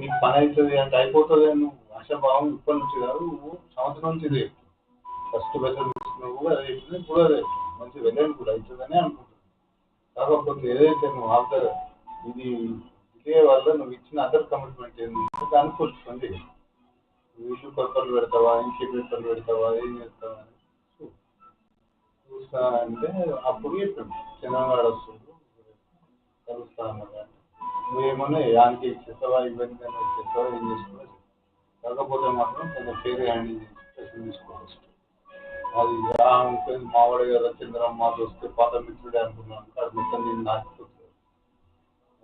నీకు పని అవుతుంది అంటే అయిపోతుంది అని నువ్వు ఆశాభావం ఇప్పటి నుంచి కాదు, నువ్వు సంవత్సరం నుంచి ఇదే ఫస్ట్ బెటర్ తీసుకున్నావు కూడా అదే చెప్తుంది, ఇప్పుడు అదే మంచి వెళ్ళాను కూడా అవుతుందని అనుకుంటున్నాను. కాకపోతే ఏదైతే నువ్వు ఆఫ్టర్ ఇది ఇదే వల్ల నువ్వు ఇచ్చిన అదర్ కమిట్మెంట్ ఏంది దాన్ని కూర్చుకొని చేయాలి. ఇల్లు పేపర్లు పెడతావా, ఇంటి పేపర్లు పెడతావా, ఏం చేస్తావా అని చూస్తా అంటే అప్పుడు చెప్పాడు చంద్రబాబు వస్తుంది కలుస్తా అన్నది. నువ్వేమన్నా యానికి ఇచ్చేస్తావా, ఇబ్బంది కన్నా ఇచ్చేస్తావా, ఏం చేస్తావా. కాకపోతే మాత్రం కొంచెం పేరు హ్యాండిల్ చేసి ప్రశ్న తీసుకోవచ్చు. అది ఉంటుంది మావాడే కదా చంద్రమ్మ వస్తే పాత మిత్రుడే అనుకున్నాను, అది మొత్తం నేను నాటుకుంటుంది.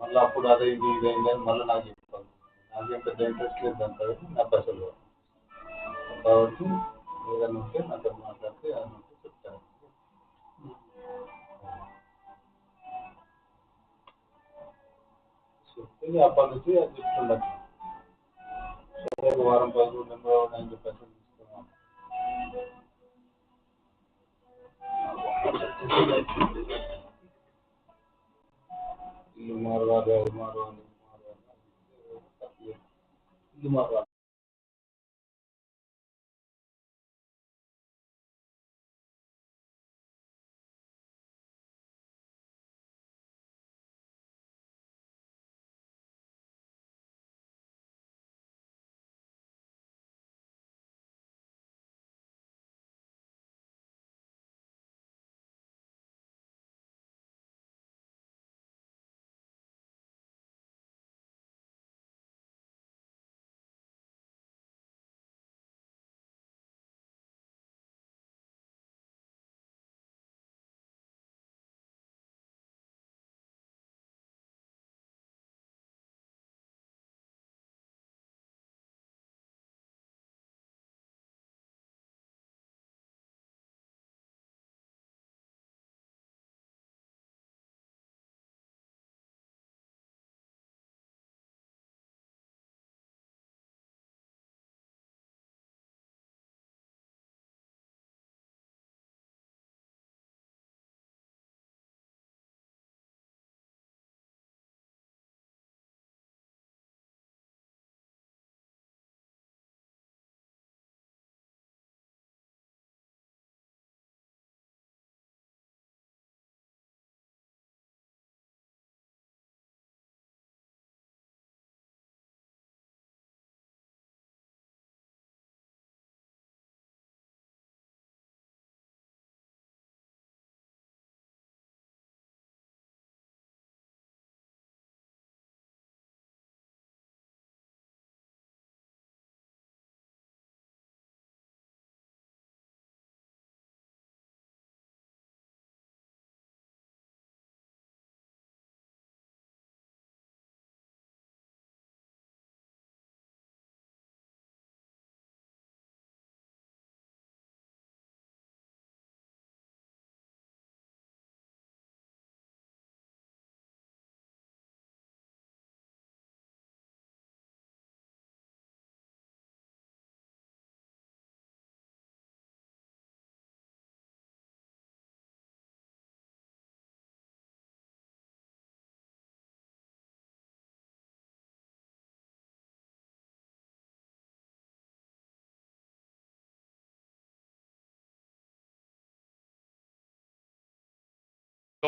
మళ్ళీ అప్పుడు అదైంది ఇదైంది అని మళ్ళీ నాకు చెప్తాను. నాకేం పెద్ద ఇంట్రెస్ట్ లేదు దాని తర్వాత నా పైసలు. కాబట్టి ఏదైనా ఉంటే నాతో మాట్లాడితే ఏదైనా ఉంటే చెప్తాను. చెప్తే అప్పటి నుంచి అది చెప్తుండదు. వారం 10 రోజులు నేను పైసలు తీసుకున్నాను. ఇల్లు మారవాలి, అది మారవాలి, ఇల్లు మారవాలి.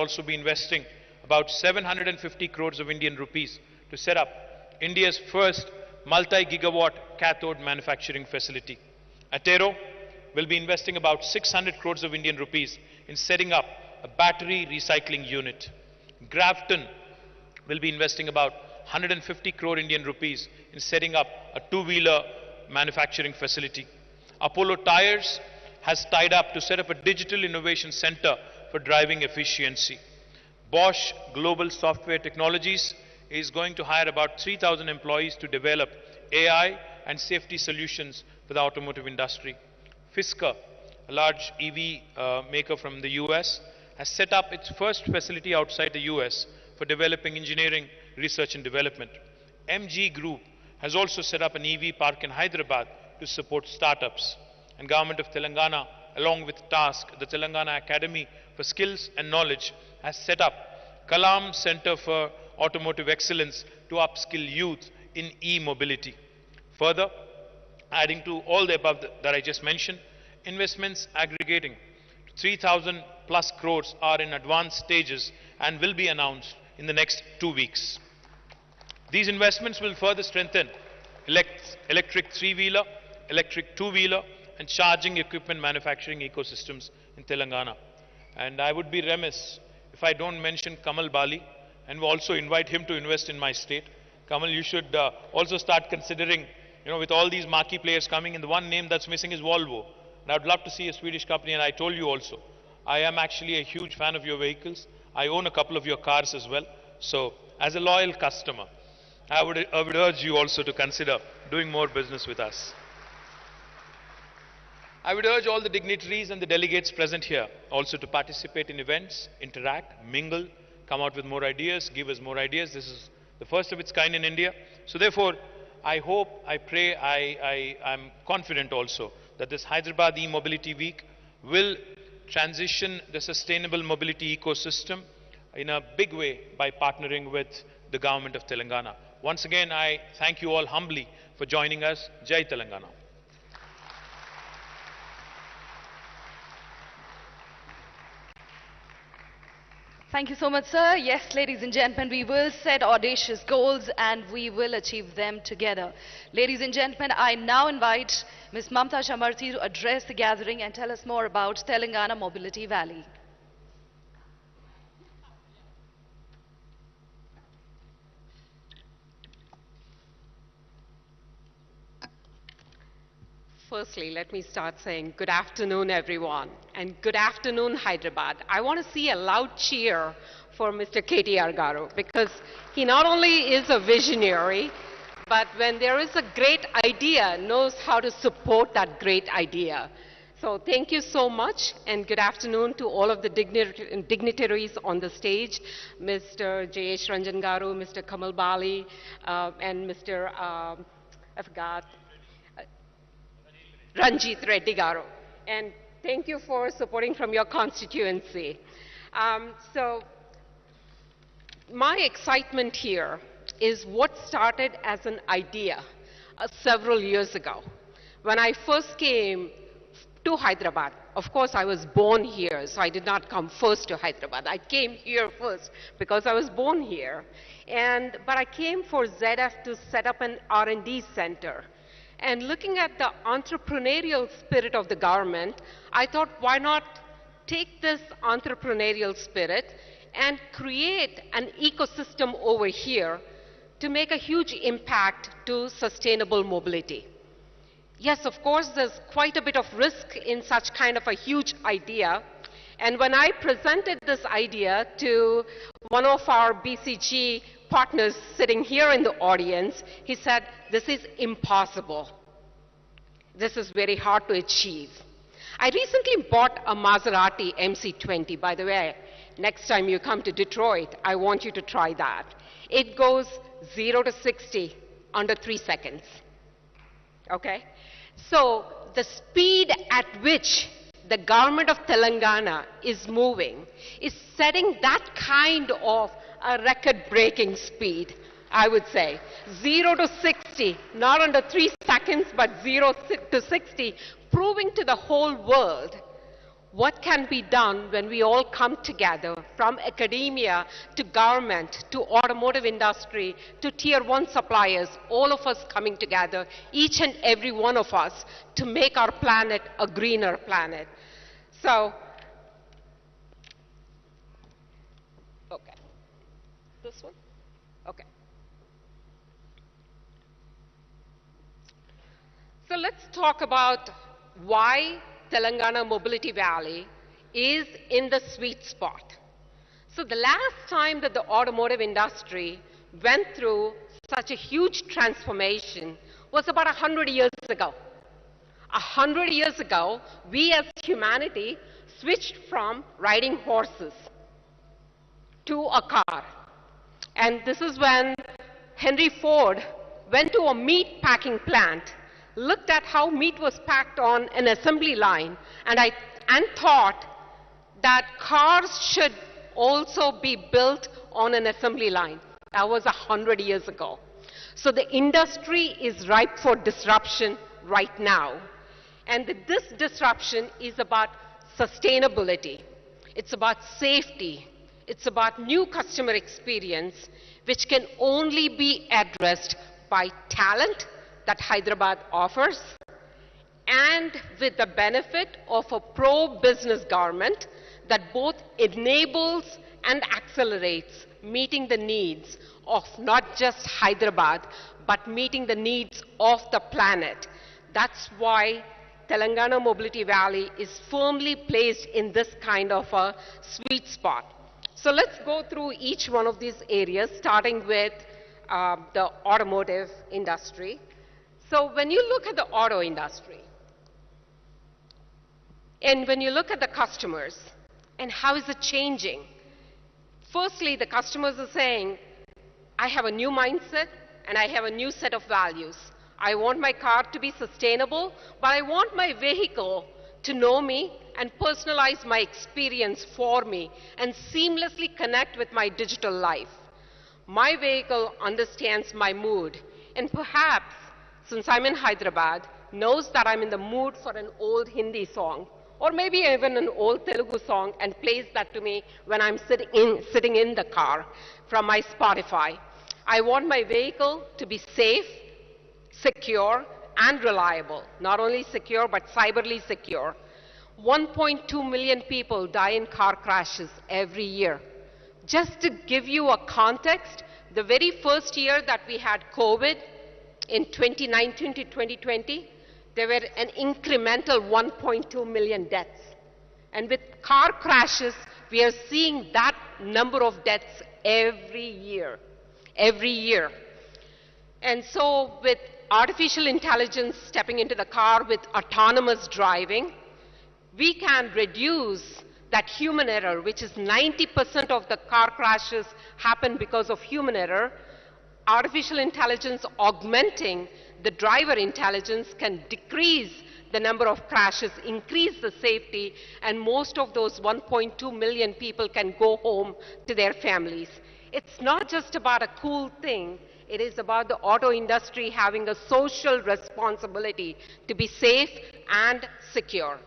Also be investing about 750 crores of Indian rupees to set up India's first multi-gigawatt cathode manufacturing facility. Atero will be investing about 600 crores of Indian rupees in setting up a battery recycling unit. Grafton will be investing about 150 crore Indian rupees in setting up a two-wheeler manufacturing facility. Apollo Tyres has tied up to set up a digital innovation center for driving efficiency. Bosch Global Software Technologies is going to hire about 3,000 employees to develop AI and safety solutions for the automotive industry. Fisker, a large EV maker from the US, has set up its first facility outside the US for developing engineering, research and development. MG Group has also set up an EV park in Hyderabad to support startups. And Government of Telangana, along with TASK, the Telangana Academy for Skills and Knowledge, has set up Kalam Center for Automotive Excellence to upskill youth in e-mobility. Further, adding to all the above that I just mentioned, investments aggregating to 3,000 plus crores are in advanced stages and will be announced in the next 2 weeks. These investments will further strengthen electric three-wheeler, electric two-wheeler and charging equipment manufacturing ecosystems in Telangana. And I would be remiss if I don't mention Kamal Bali and also invite him to invest in my state. Kamal, you should also start considering, with all these marquee players coming, and the one name that's missing is Volvo. And I'd love to see a Swedish company, and I told you also, I am actually a huge fan of your vehicles. I own a couple of your cars as well. So, as a loyal customer, I would urge you also to consider doing more business with us. I would urge all the dignitaries and the delegates present here also to participate in events, interact, mingle, come out with more ideas, give us more ideas. This is the first of its kind in India. So therefore, I hope, I pray, I'm confident also that this Hyderabad e-mobility week will transition the sustainable mobility ecosystem in a big way by partnering with the government of Telangana. Once again, I thank you all humbly for joining us. Jai Telangana. Thank you so much, sir. Yes, ladies and gentlemen, we will set audacious goals and we will achieve them together. Ladies and gentlemen, I now invite Ms. Mamta Shamarthi to address the gathering and tell us more about Telangana Mobility Valley. Firstly, let me start saying good afternoon, everyone, and good afternoon, Hyderabad. I want to see a loud cheer for Mr. K.T.Rama Rao because he not only is a visionary, but when there is a great idea, knows how to support that great idea. So thank you so much, and good afternoon to all of the dignitaries on the stage, Mr. J.H. Ranjan Garu, Mr. Kamal Bali, and Mr. I forgot. Ranjit Reddy Garu. And thank you for supporting from your constituency. So my excitement here is what started as an idea several years ago. When I first came to Hyderabad, of course I was born here, so I did not come first to Hyderabad. I came here first because I was born here. But I came for ZF to set up an R&D center. And looking at the entrepreneurial spirit of the government, I thought, why not take this entrepreneurial spirit and create an ecosystem over here to make a huge impact to sustainable mobility. Yes, of course, there's quite a bit of risk in such kind of a huge idea. And when I presented this idea to one of our BCG partners sitting here in the audience, he said, this is impossible. This is very hard to achieve. I recently bought a Maserati MC20. By the way, next time you come to Detroit, I want you to try that. It goes 0 to 60 under 3 seconds. Okay? So the speed at which the government of Telangana is moving is setting that kind of a record-breaking speed, I would say. 0 to 60, not under 3 seconds, but 0 to 60, proving to the whole world what can be done when we all come together, from academia to government to automotive industry to tier 1 suppliers, all of us coming together, each and every one of us, to make our planet a greener planet. So, okay. This one? Okay. So let's talk about why Telangana Mobility Valley is in the sweet spot. So the last time that the automotive industry went through such a huge transformation was about 100 years ago. 100 years ago, we as humanity switched from riding horses to a car. And this is when Henry Ford went to a meat packing plant, looked at how meat was packed on an assembly line, and thought that cars should also be built on an assembly line. That was 100 years ago. So the industry is ripe for disruption right now. And this disruption is about sustainability. It's about safety. It's about new customer experience, which can only be addressed by talent that Hyderabad offers, and with the benefit of a pro-business government that both enables and accelerates meeting the needs of not just Hyderabad, but meeting the needs of the planet. That's why Telangana Mobility Valley is firmly placed in this kind of a sweet spot. So let's go through each one of these areas, starting with the automotive industry. So when you look at the auto industry, and when you look at the customers, and how is it changing? Firstly, the customers are saying, I have a new mindset, and I have a new set of values. I want my car to be sustainable, but I want my vehicle to know me and personalize my experience for me and seamlessly connect with my digital life. My vehicle understands my mood, and perhaps, since I'm in Hyderabad, knows that I'm in the mood for an old Hindi song, or maybe even an old Telugu song, and plays that to me when I'm sitting in the car from my Spotify. I want my vehicle to be safe, secure, and reliable. Not only secure, but cyberly secure. 1.2 million people die in car crashes every year. Just to give you a context, the very first year that we had COVID, in 2019 to 2020, there were an incremental 1.2 million deaths. And with car crashes, we are seeing that number of deaths every year. Every year. And so with artificial intelligence stepping into the car with autonomous driving, we can reduce that human error, which is 90% of the car crashes happen because of human error. Artificial intelligence augmenting the driver intelligence can decrease the number of crashes, increase the safety, and most of those 1.2 million people can go home to their families. It's not just about a cool thing. It is about the auto industry having a social responsibility to be safe and secure.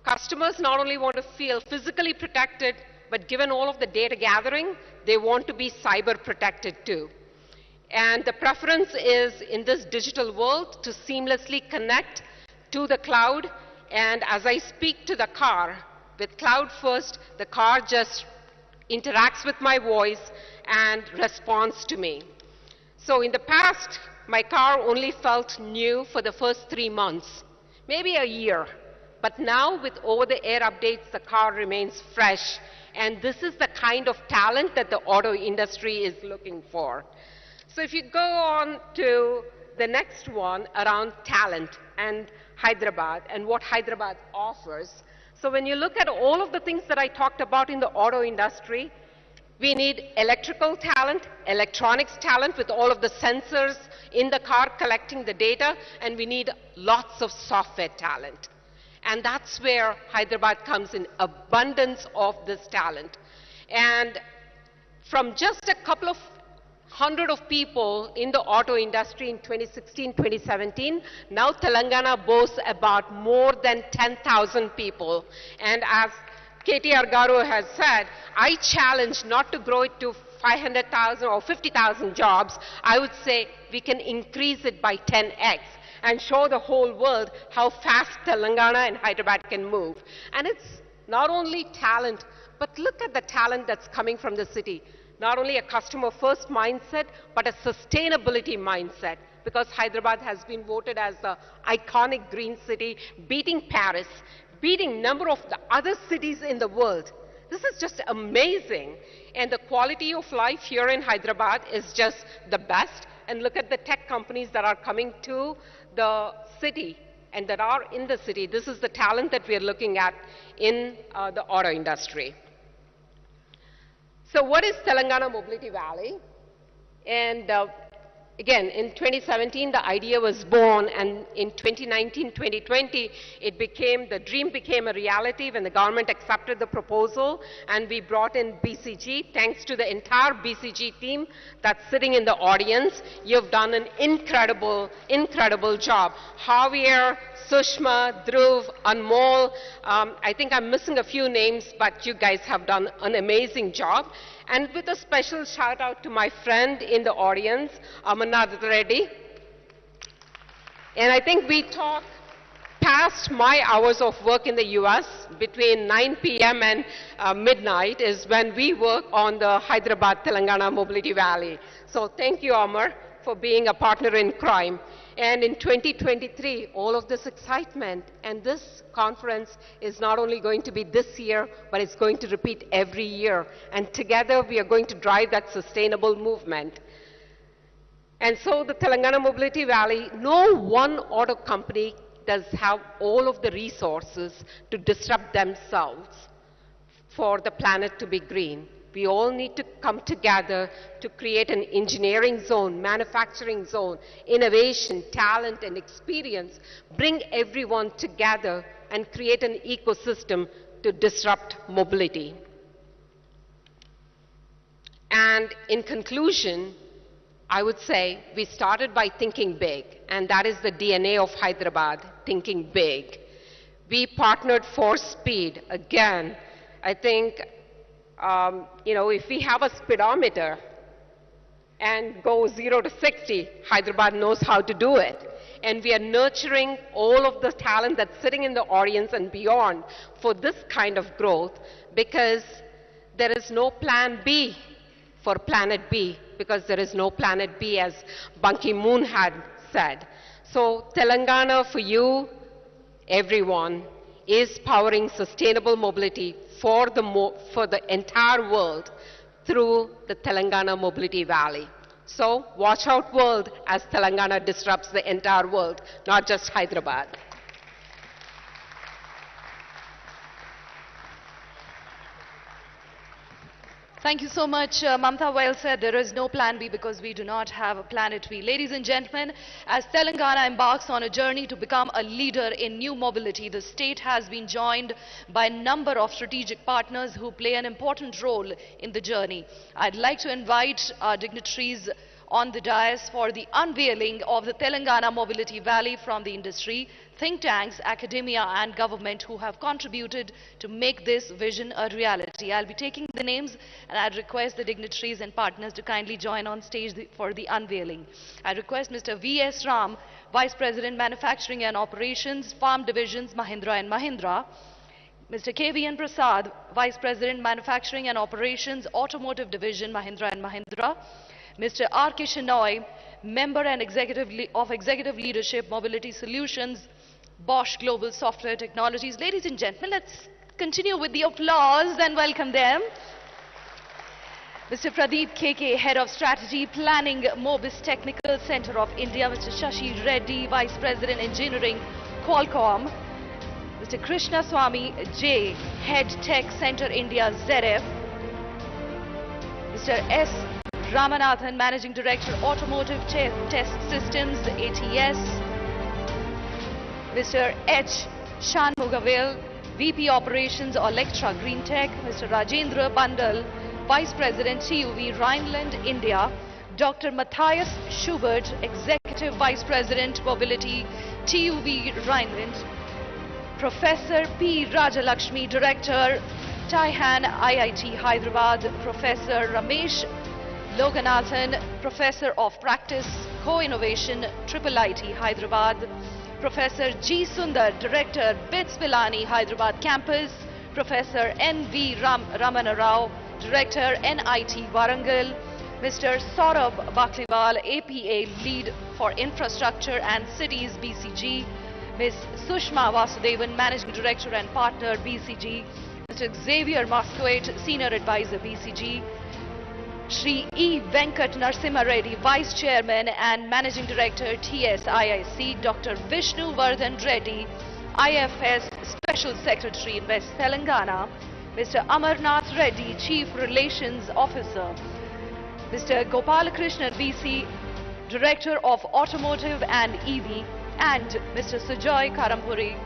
Customers not only want to feel physically protected, but given all of the data gathering, they want to be cyber protected too. And the preference is in this digital world to seamlessly connect to the cloud. And as I speak to the car, with Cloud First, the car just interacts with my voice and responds to me. So in the past, my car only felt new for the first 3 months, maybe a year. But now with over-the-air updates, the car remains fresh. And this is the kind of talent that the auto industry is looking for. So if you go on to the next one around talent and Hyderabad and what Hyderabad offers. So when you look at all of the things that I talked about in the auto industry, we need electrical talent, electronics talent with all of the sensors in the car collecting the data, and we need lots of software talent. And that's where Hyderabad comes in, abundance of this talent. And from just a couple of hundred of people in the auto industry in 2016, 2017, now Telangana boasts about more than 10,000 people. And as K.T.Rama Rao has said, I challenge not to grow it to 500,000 or 50,000 jobs. I would say we can increase it by 10x and show the whole world how fast Telangana and Hyderabad can move. And it's not only talent, but look at the talent that's coming from the city. Not only a customer-first mindset, but a sustainability mindset, because Hyderabad has been voted as the iconic green city, beating Paris, beating number of the other cities in the world. This is just amazing. And the quality of life here in Hyderabad is just the best. And look at the tech companies that are coming to the city and that are in the city. This is the talent that we are looking at in the auto industry. So what is Telangana Mobility Valley? And again, in 2017, the idea was born, and in 2019-2020, the dream became a reality when the government accepted the proposal, and we brought in BCG. Thanks to the entire BCG team that's sitting in the audience, you've done an incredible, incredible job. Javier, Sushma, Dhruv, Anmol, I think I'm missing a few names, but you guys have done an amazing job. And with a special shout out to my friend in the audience, Amarnath Reddy. And I think we talk past my hours of work in the US, between 9 p.m. and midnight is when we work on the Hyderabad, Telangana Mobility Valley. So thank you, Amar, for being a partner in crime. And in 2023, all of this excitement, and this conference is not only going to be this year, but it's going to repeat every year. And together, we are going to drive that sustainable movement. And so the Telangana Mobility Valley, no one auto company does have all of the resources to disrupt themselves for the planet to be green. We all need to come together to create an engineering zone, manufacturing zone, innovation, talent, and experience, bring everyone together and create an ecosystem to disrupt mobility. And in conclusion, I would say we started by thinking big, and that is the DNA of Hyderabad, thinking big. We partnered for speed. Again, I think if we have a speedometer and go 0 to 60, Hyderabad knows how to do it. And we are nurturing all of the talent that's sitting in the audience and beyond for this kind of growth, because there is no plan B for Planet B, because there is no Planet B, as Ban Ki-moon had said. So Telangana, for you, everyone, is powering sustainable mobility for the entire world through the Telangana Mobility Valley. So watch out, world, as Telangana disrupts the entire world, not just Hyderabad. Thank you so much, Mamta. Well said. There is no plan B because we do not have a planet B. Ladies and gentlemen, as Telangana embarks on a journey to become a leader in new mobility, the state has been joined by a number of strategic partners who play an important role in the journey. I'd like to invite our dignitaries on the dais for the unveiling of the Telangana Mobility Valley from the industry, think tanks, academia and government who have contributed to make this vision a reality. I'll be taking the names and I'd request the dignitaries and partners to kindly join on stage for the unveiling. I request Mr. V.S. Ram, Vice President Manufacturing and Operations, Farm Divisions, Mahindra and Mahindra, Mr. K.V.N. Prasad, Vice President Manufacturing and Operations, Automotive Division, Mahindra and Mahindra, Mr. R. K. Shenoy, Member and Executive Leadership, Mobility Solutions, Bosch Global Software Technologies. Ladies and gentlemen, let's continue with the applause and welcome them. Mr. Pradeep KK, Head of Strategy Planning, Mobis Technical Center of India. Mr. Shashi Reddy, Vice President Engineering, Qualcomm. Mr. Krishna Swamy J, Head Tech Center India, ZF. Mr. S. Ramanathan, Managing Director, Automotive Test Systems, ATS. Mr. H. Shanmugavil, VP Operations, Electra Green Tech. Mr. Rajendra Bandal, Vice President, TUV Rhineland, India. Dr. Matthias Schubert, Executive Vice President, Mobility, TUV Rhineland. Professor P. Rajalakshmi, Director, Taihan IIT Hyderabad. Professor Ramesh Loganathan, Professor of Practice, Co-Innovation, IIIT Hyderabad. Professor G. Sundar, Director, BITS Villani Hyderabad Campus. Professor N.V. Ramana Rao, Director, NIT Warangal. Mr. Saurabh Bakliwal, APA Lead for Infrastructure and Cities, BCG. Ms. Sushma Vasudevan, Managing Director and Partner, BCG. Mr. Xavier Moscoet, Senior Advisor, BCG. Shri E. Venkat Narasimha Reddy, Vice Chairman and Managing Director, TSIIC. Dr. Vishnu Vardhan Reddy, IFS Special Secretary in West Telangana. Mr. Amarnath Reddy, Chief Relations Officer. Mr. Gopalakrishnan BC, Director of Automotive and EV, and Mr. Sujoy Karampuri,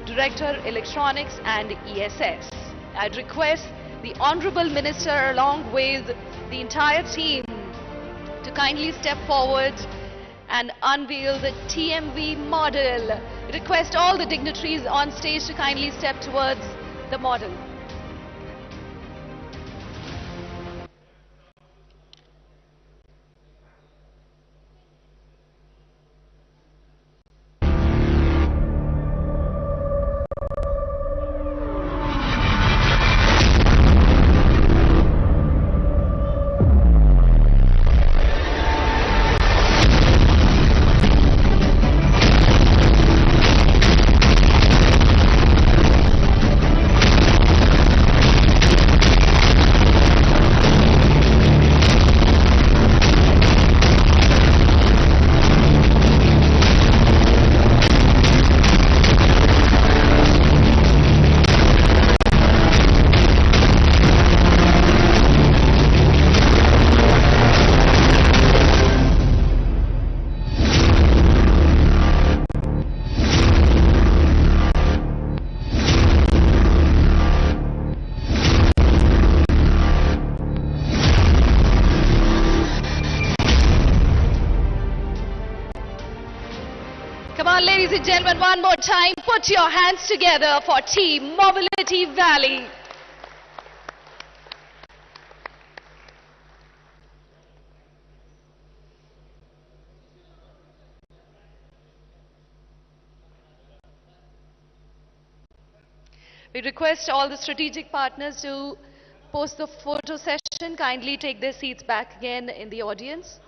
Director Electronics and ESS. I'd request the Honorable Minister along with the entire team to kindly step forward and unveil the TMV model. Request all the dignitaries on stage to kindly step towards the model. Come on, ladies and gentlemen, one more time, put your hands together for Team Mobility Valley. We request all the strategic partners to post the photo session, kindly take their seats back again in the audience.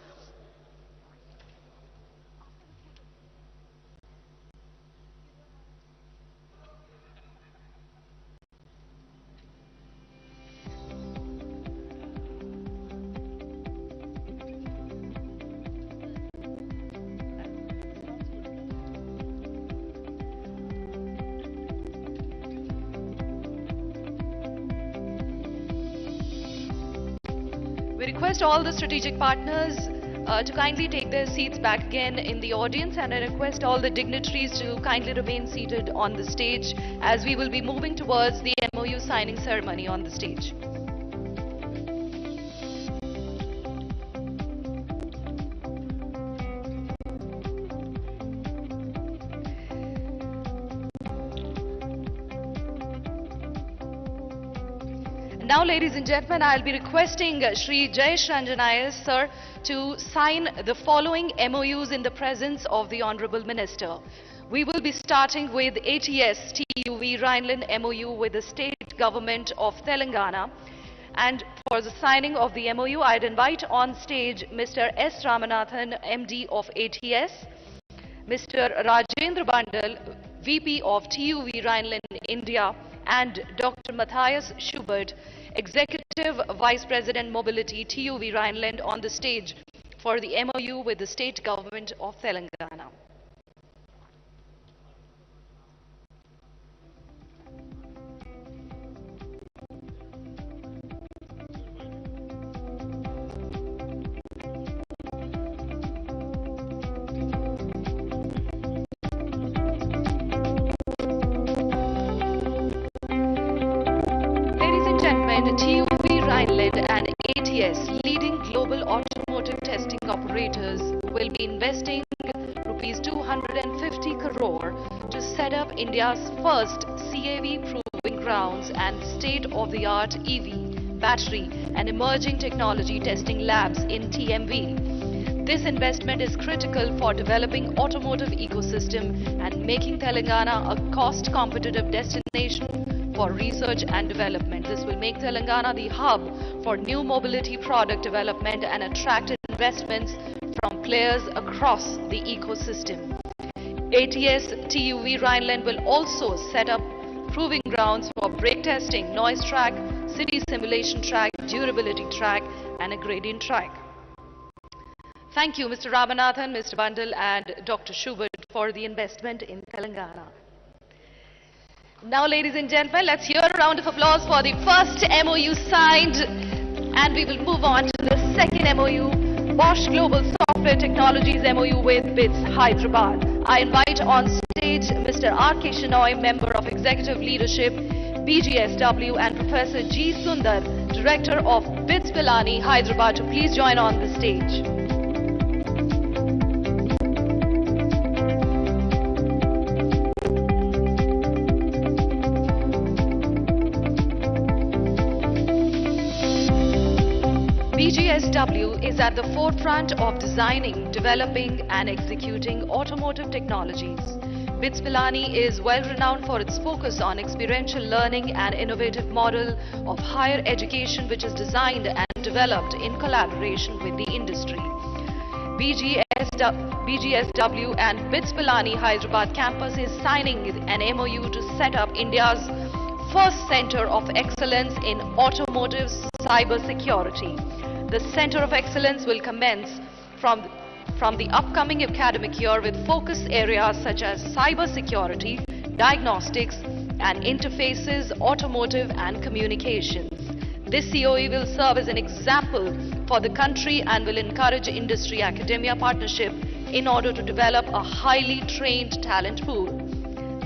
We request all the strategic partners to kindly take their seats back again in the audience, and I request all the dignitaries to kindly remain seated on the stage as we will be moving towards the MOU signing ceremony on the stage. Now, ladies and gentlemen, I'll be requesting Shri Jayesh Ranjanayar, sir, to sign the following MOUs in the presence of the Honorable Minister. We will be starting with ATS TUV Rhineland MOU with the State Government of Telangana. And for the signing of the MOU, I'd invite on stage Mr. S. Ramanathan, MD of ATS, Mr. Rajendra Bandal, VP of TUV Rhineland India, and Dr. Matthias Schubert, Executive Vice President Mobility TUV Rhineland, on the stage for the MOU with the State Government of Telangana. TUV Rhineland and ATS, leading global automotive testing operators, will be investing rupees 250 crore to set up India's first CAV proving grounds and state-of-the-art EV, battery and emerging technology testing labs in TMV. This investment is critical for developing automotive ecosystem and making Telangana a cost-competitive destination for research and development. This will make Telangana the hub for new mobility product development and attract investments from players across the ecosystem. ATS TUV Rhineland will also set up proving grounds for brake testing, noise track, city simulation track, durability track, and a gradient track. Thank you, Mr. Ramanathan, Mr. Bandal, and Dr. Schubert for the investment in Telangana. Now, ladies and gentlemen, let's hear a round of applause for the first MOU signed, and we will move on to the second MOU, Bosch Global Software Software Technologies MOU with BITS Hyderabad. I invite on stage Mr. R.K. Shenoy, Member of Executive Leadership, BGSW, and Professor G. Sundar, Director of BITS Pilani, Hyderabad, to please join on the stage. BGSW is at the forefront of designing, developing and executing automotive technologies. BITS Pilani is well renowned for its focus on experiential learning and innovative model of higher education, which is designed and developed in collaboration with the industry. BGSW and BITS Pilani Hyderabad campus is signing an MOU to set up India's first Center of Excellence in Automotive Cybersecurity. The Center of Excellence will commence from the upcoming academic year with focus areas such as cybersecurity, diagnostics and interfaces, automotive and communications. This COE will serve as an example for the country and will encourage industry-academia partnership in order to develop a highly trained talent pool.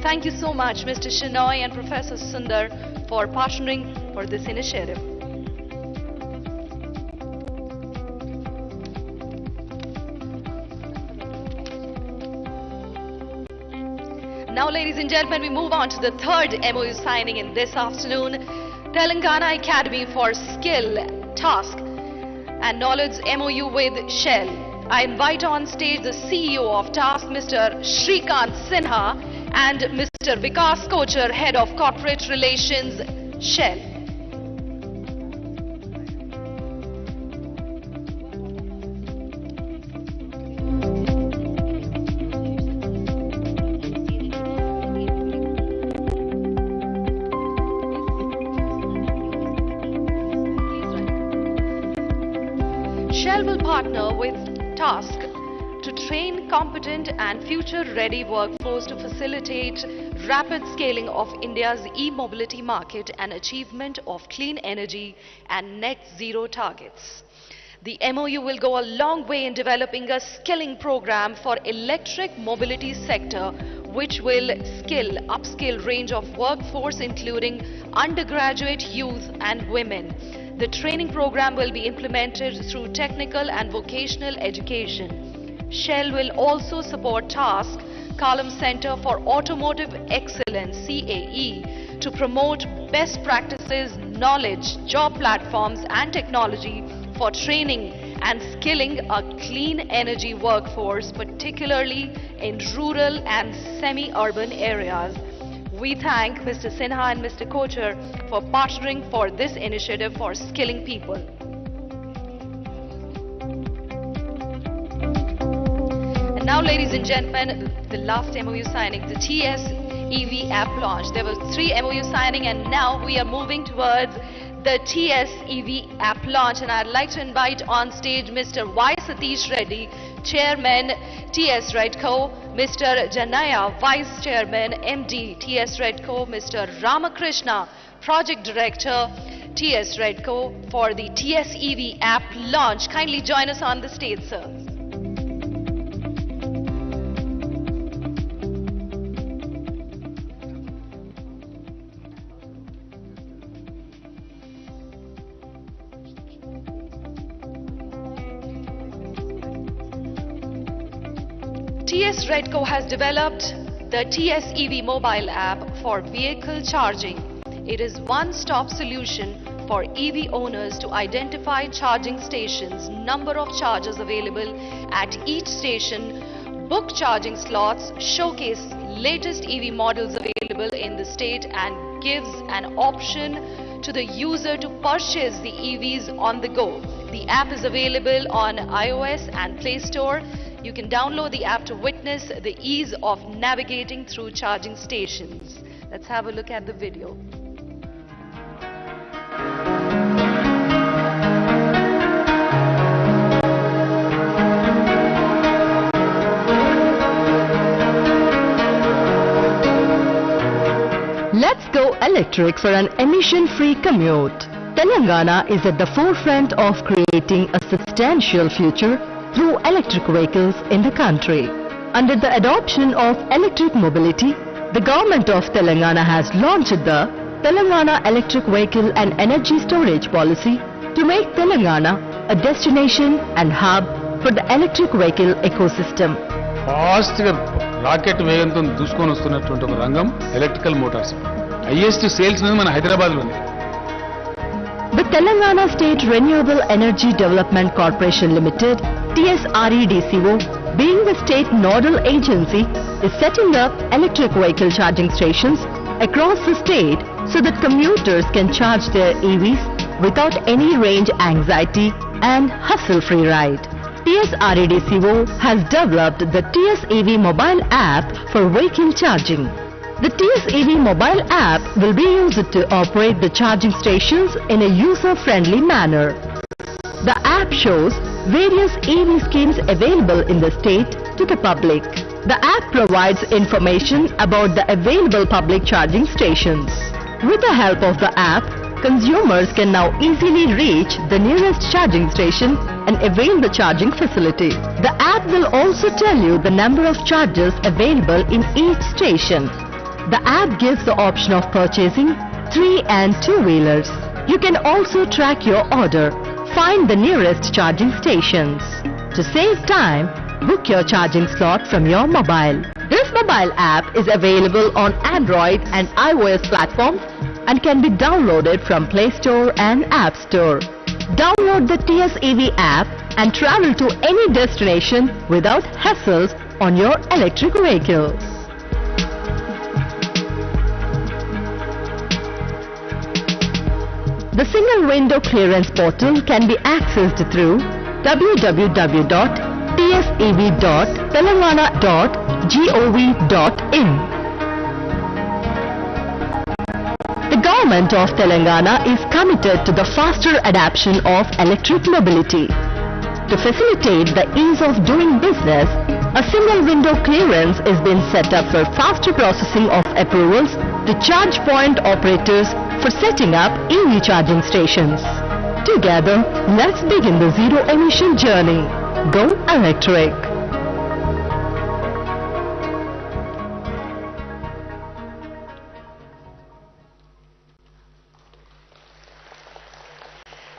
Thank you so much, Mr. Shenoy and Professor Sundar, for partnering for this initiative. Now, ladies and gentlemen, we move on to the third MOU signing in this afternoon. Telangana Academy for Skill, Task and Knowledge MOU with Shell. I invite on stage the CEO of Task, Mr. Shrikant Sinha, and Mr. Vikas Kochar, Head of Corporate Relations, Shell. Shell will partner with Task to train competent and future-ready workforce to facilitate rapid scaling of India's e-mobility market and achievement of clean energy and net zero targets. The MOU will go a long way in developing a skilling program for electric mobility sector, which will upskill range of workforce including undergraduate youth and women. The training program will be implemented through technical and vocational education. Shell will also support Task Column Center for Automotive Excellence (CAE) to promote best practices, knowledge, job platforms and technology for training and skilling a clean energy workforce, particularly in rural and semi-urban areas. We thank Mr. Sinha and Mr. Kochar for partnering for this initiative for skilling people. And now, ladies and gentlemen, the last MOU signing, the TS EV app launch. There were 3 MOU signing and now we are moving towards the TS EV app launch, and I'd like to invite on stage Mr. Y. Satish Reddy, Chairman TS Redco, Mr. Janaya, Vice Chairman MD TS Redco, Mr. Ramakrishna, Project Director TS Redco, for the TS EV app launch. Kindly join us on the stage, sir. TS Redco has developed the TS EV mobile app for vehicle charging. It is one-stop solution for EV owners to identify charging stations, number of chargers available at each station, book charging slots, showcase latest EV models available in the state, and gives an option to the user to purchase the EVs on the go. The app is available on iOS and Play Store. You can download the app to witness the ease of navigating through charging stations. Let's have a look at the video. Let's go electric for an emission-free commute. Telangana is at the forefront of creating a substantial future through electric vehicles in the country. Under the adoption of electric mobility, the government of Telangana has launched the Telangana Electric Vehicle and Energy Storage Policy to make Telangana a destination and hub for the electric vehicle ecosystem. ఫాస్ట్గా rocket వేగంతో దూసుకొని వస్తున్నటువంటి ఒక రంగం electrical Motors. Highest sales మన హైదరాబాద్లో ఉంది. The Telangana State Renewable Energy Development Corporation Limited, TSREDCO, being the state nodal agency, is setting up electric vehicle charging stations across the state so that commuters can charge their EVs without any range anxiety and hassle-free ride. TSREDCO has developed the TSEV mobile app for vehicle charging. The TSEV mobile app will be used to operate the charging stations in a user-friendly manner. The app shows various EV schemes available in the state to the public. The app provides information about the available public charging stations. With the help of the app, consumers can now easily reach the nearest charging station and avail the charging facility. The app will also tell you the number of chargers available in each station. The app gives the option of purchasing 3 and 2-wheelers. You can also track your order, find the nearest charging stations. To save time, book your charging slot from your mobile. This mobile app is available on Android and iOS platforms and can be downloaded from Play Store and App Store. Download the TSEV app and travel to any destination without hassles on your electric vehicle. The single window clearance portal can be accessed through www.tsev.telangana.gov.in. The government of Telangana is committed to the faster adoption of electric mobility. To facilitate the ease of doing business, a single window clearance is being set up for faster processing of approvals to charge point operators for setting up EV charging stations. Together, let's begin the zero emission journey. Go electric.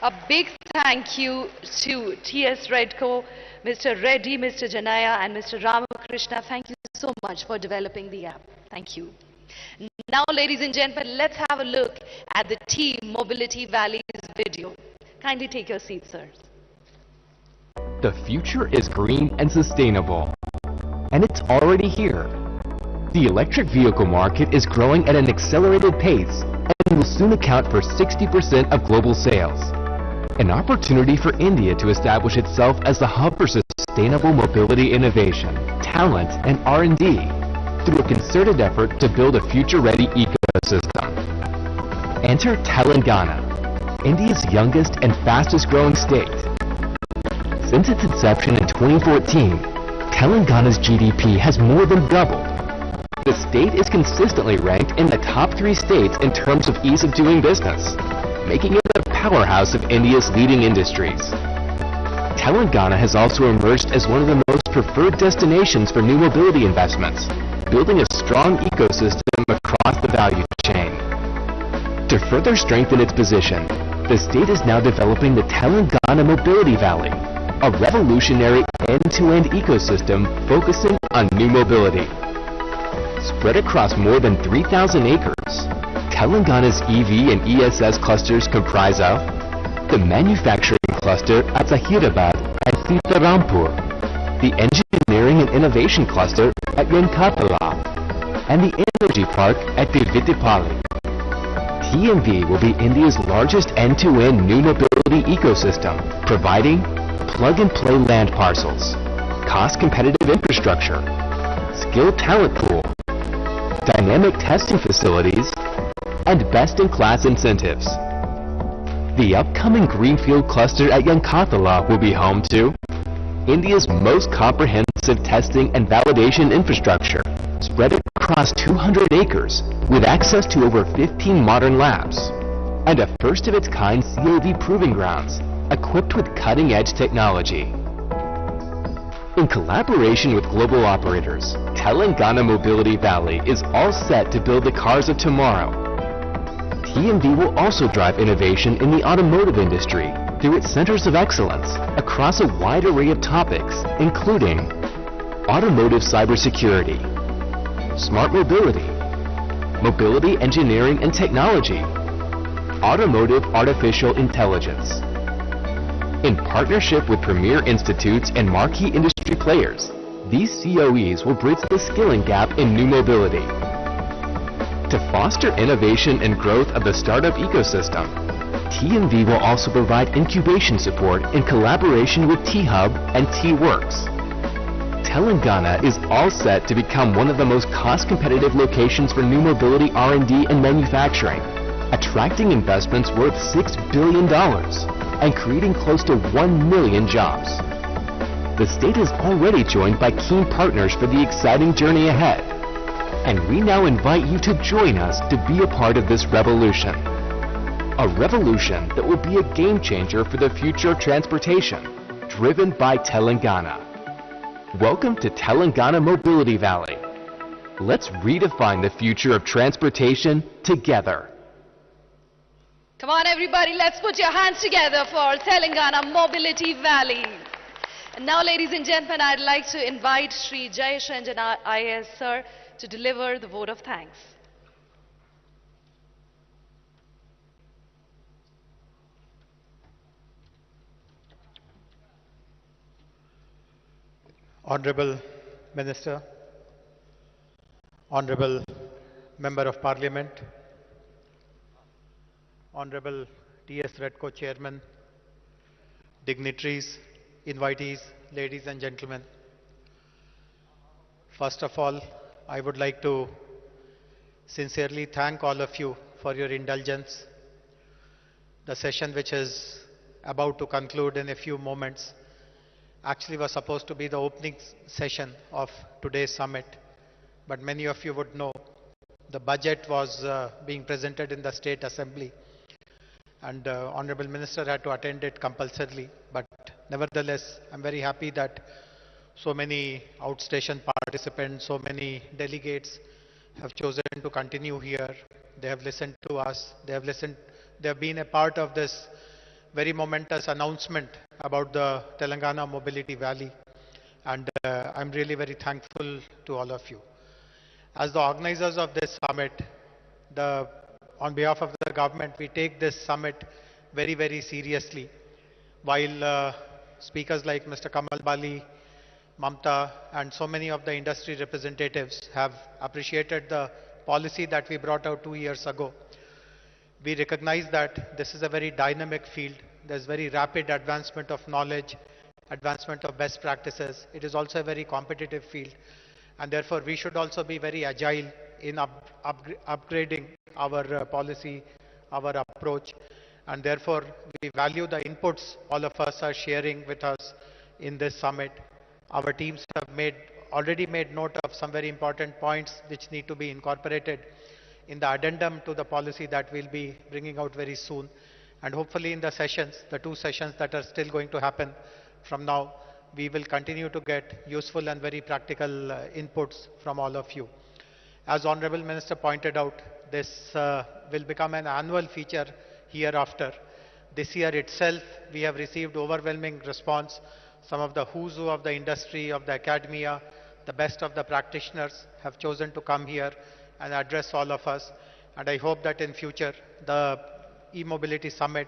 A big thank you to TS Redco, Mr. Reddy, Mr. Janaya and Mr. Ramakrishna. Thank you so much for developing the app. Thank you. Now, ladies and gentlemen, let's have a look at the Team Mobility Valleys video. Kindly take your seats, sir. The future is green and sustainable, and it's already here. The electric vehicle market is growing at an accelerated pace and will soon account for 60% of global sales. An opportunity for India to establish itself as the hub for sustainable mobility innovation, talent, and R&D through a concerted effort to build a future-ready ecosystem. Enter Telangana, India's youngest and fastest-growing state. Since its inception in 2014, Telangana's GDP has more than doubled. The state is consistently ranked in the top 3 states in terms of ease of doing business, making it a powerhouse of India's leading industries. Telangana has also emerged as one of the most preferred destinations for new mobility investments, building a strong ecosystem across the value chain. To further strengthen its position, the state is now developing the Telangana Mobility Valley, a revolutionary end-to-end ecosystem focusing on new mobility. Spread across more than 3,000 acres, Telangana's EV and ESS clusters comprise of the manufacturing cluster at Hyderabad and Sitarampur, the engineering and innovation cluster at Venkatala, and the energy park at Tiruchirappalli. TMV will be India's largest end-to-end new mobility ecosystem, providing plug-and-play land parcels, cost-competitive infrastructure, skilled talent pool, dynamic testing facilities, and best-in-class incentives. The upcoming Greenfield cluster at Venkatala will be home to India's most comprehensive testing and validation infrastructure, spread across 200 acres with access to over 15 modern labs, and a first-of-its-kind COD proving grounds equipped with cutting-edge technology. In collaboration with global operators, Telangana Mobility Valley is all set to build the cars of tomorrow. TMV will also drive innovation in the automotive industry through its centers of excellence across a wide array of topics, including automotive cybersecurity, smart mobility, mobility engineering and technology, automotive artificial intelligence. In partnership with premier institutes and marquee industry players, these COEs will bridge the skilling gap in new mobility. To foster innovation and growth of the startup ecosystem, TMV will also provide incubation support in collaboration with T-Hub and T-Works. Telangana is all set to become one of the most cost-competitive locations for new mobility R&D and manufacturing, attracting investments worth $6 billion and creating close to 1 million jobs. The state is already joined by keen partners for the exciting journey ahead, and we now invite you to join us to be a part of this revolution. A revolution that will be a game changer for the future of transportation, driven by Telangana. Welcome to Telangana Mobility Valley. Let's redefine the future of transportation together. Come on everybody, let's put your hands together for Telangana Mobility Valley. And now ladies and gentlemen, I'd like to invite Shri Jayesh Ranjan IAS sir to deliver the vote of thanks. Honorable Minister, Honorable Member of Parliament, Honorable T.S. Redco Chairman, dignitaries, invitees, ladies and gentlemen. First of all, I would like to sincerely thank all of you for your indulgence. The session which is about to conclude in a few moments actually was supposed to be the opening session of today's summit, but many of you would know the budget was being presented in the State Assembly, and Honorable Minister had to attend it compulsorily. But nevertheless, I'm very happy that so many outstation participants, so many delegates have chosen to continue here. They have listened to us. They have been a part of this very momentous announcement about the Telangana Mobility Valley, and I'm really very thankful to all of you. As the organizers of this summit, on behalf of the government, we take this summit very, very seriously. While speakers like Mr. Kamal Bali, Mamta, and so many of the industry representatives have appreciated the policy that we brought out 2 years ago, we recognize that this is a very dynamic field. There's very rapid advancement of knowledge, advancement of best practices. It is also a very competitive field, and therefore we should also be very agile in upgrading our policy, our approach, and therefore we value the inputs all of us are sharing with us in this summit. Our teams have already made note of some very important points which need to be incorporated in the addendum to the policy that we'll be bringing out very soon. And hopefully in the sessions, the 2 sessions that are still going to happen from now, we will continue to get useful and very practical inputs from all of you. As Honorable Minister pointed out, this will become an annual feature hereafter. This year itself, we have received overwhelming response. Some of the who's who of the industry, of the academia, the best of the practitioners have chosen to come here and address all of us. And I hope that in future, the e-mobility summit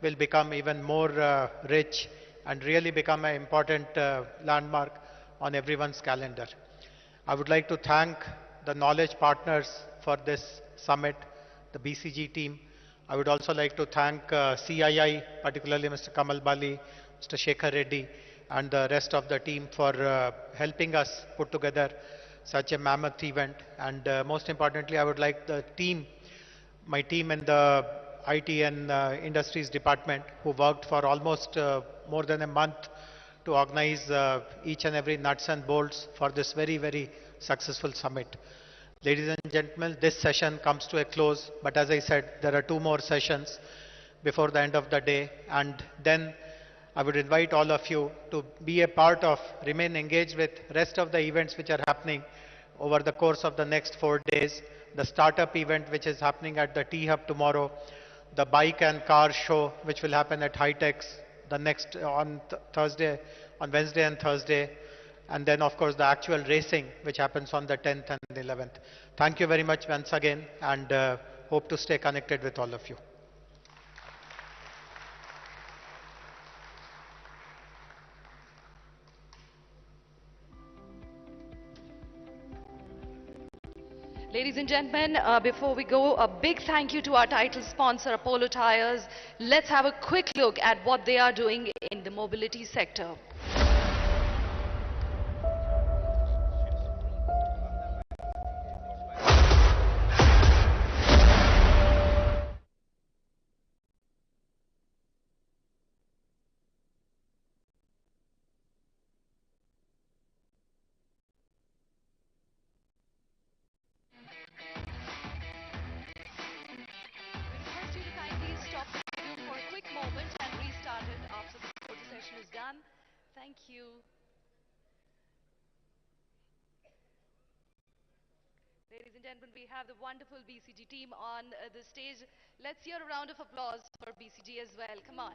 will become even more rich and really become an important landmark on everyone's calendar. I would like to thank the knowledge partners for this summit, the BCG team. I would also like to thank CII, particularly Mr. Kamal Bali, Mr. Shekhar Reddy, and the rest of the team for helping us put together such a mammoth event. And most importantly, I would like the team, my team in the IT and Industries Department, who worked for almost more than a month to organize each and every nuts and bolts for this very, very successful summit. Ladies and gentlemen, this session comes to a close, but as I said, there are 2 more sessions before the end of the day, and then I would invite all of you to be a part of, remain engaged with rest of the events which are happening over the course of the next 4 days. The startup event which is happening at the T Hub tomorrow, the bike and car show which will happen at HICC the next on Thursday, on Wednesday and Thursday, and then of course the actual racing which happens on the 10th and 11th. Thank you very much once again, and hope to stay connected with all of you. Ladies and gentlemen, before we go, a big thank you to our title sponsor, Apollo Tyres. Let's have a quick look at what they are doing in the mobility sector. Request you to kindly stop the video for a quick moment and restart it after the photo session is done. Thank you. Ladies and gentlemen, we have the wonderful BCG team on the stage. Let's hear a round of applause for BCG as well. Come on.